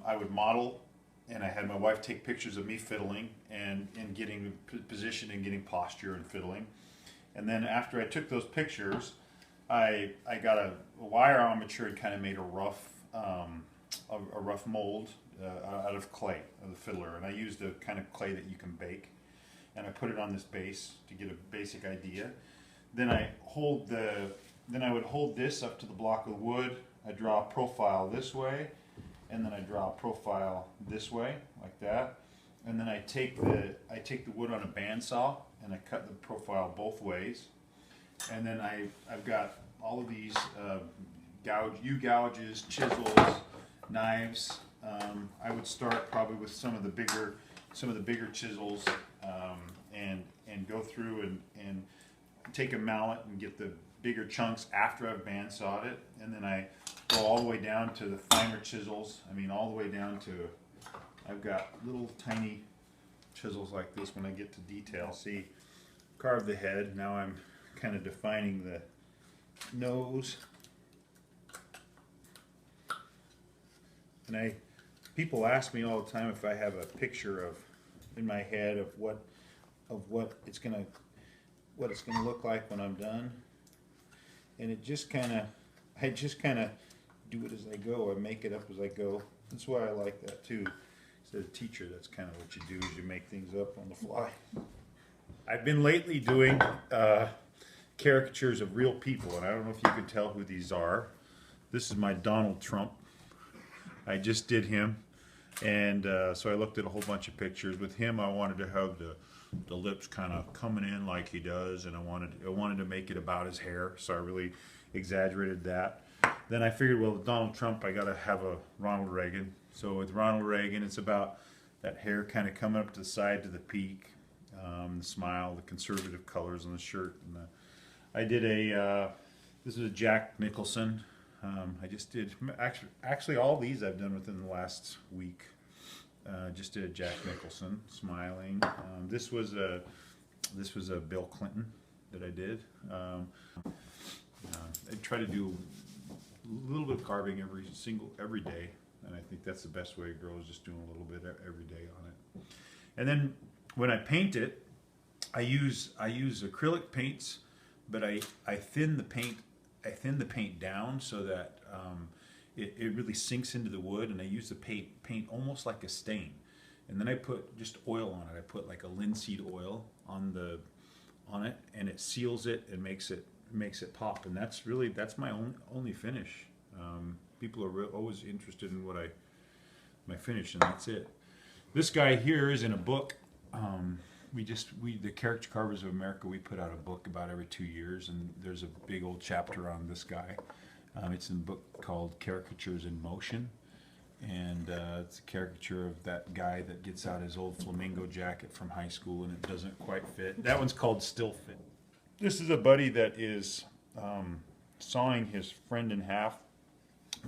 I would model, and I had my wife take pictures of me fiddling and getting position and getting posture and fiddling. And then after I took those pictures, I got a wire armature and kind of made a rough mold out of clay, of the fiddler, and I used a kind of clay that you can bake, and I put it on this base to get a basic idea. Then I would hold this up to the block of wood. I draw a profile this way, and then I draw a profile this way, like that. And then I take the wood on a bandsaw and I cut the profile both ways. And then I've got all of these U-gouges, chisels, knives. I would start probably with some of the bigger chisels, and go through and take a mallet and get the bigger chunks after I've bandsawed it, and then I go all the way down to the finer chisels. I mean, all the way down to, I've got little tiny chisels like this when I get to detail. See, carve the head. Now I'm kind of defining the nose. And people ask me all the time if I have a picture of, in my head, of what it's gonna look like when I'm done. And I just kind of do it as I go. I make it up as I go. That's why I like that too. As a teacher, that's kind of what you do, is you make things up on the fly. I've been lately doing caricatures of real people, and I don't know if you can tell who these are. This is my Donald Trump. I just did him, and so I looked at a whole bunch of pictures. With him, I wanted to have the lips kind of coming in like he does, and I wanted to make it about his hair, so I really exaggerated that. Then I figured, well, with Donald Trump, I got to have a Ronald Reagan. So with Ronald Reagan, it's about that hair kind of coming up to the side to the peak, the smile, the conservative colors on the shirt. And I did this is a Jack Nicholson. I just did, actually all these I've done within the last week. Just did a Jack Nicholson smiling. This was a Bill Clinton that I did. I try to do a little bit of carving every day, and I think that's the best way to grow, is just doing a little bit every day on it. And then when I paint it, I use acrylic paints, but I thin the paint down so that it really sinks into the wood, and I use the paint almost like a stain. And then I put just oil on it. I put like a linseed oil on it, and it seals it and makes it pop. And that's my only finish. People are always interested in my finish, and that's it. This guy here is in a book. The Caricature Carvers of America, we put out a book about every 2 years, and there's a big old chapter on this guy. It's in a book called Caricatures in Motion, and it's a caricature of that guy that gets out his old flamingo jacket from high school and it doesn't quite fit. That one's called Still Fit. This is a buddy that is sawing his friend in half.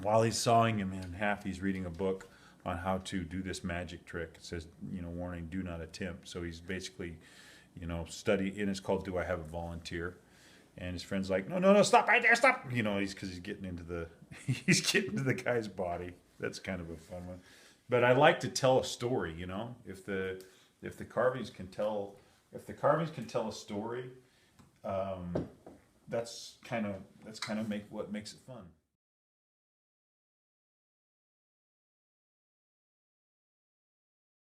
While he's sawing him in half, he's reading a book on how to do this magic trick. It says, warning, do not attempt. So he's basically, study, and it's called Do I Have a Volunteer? And his friend's like, no, stop right there, stop. Because he's getting into the guy's body. That's kind of a fun one. But I like to tell a story. If the carvings can tell a story, that's kind of what makes it fun.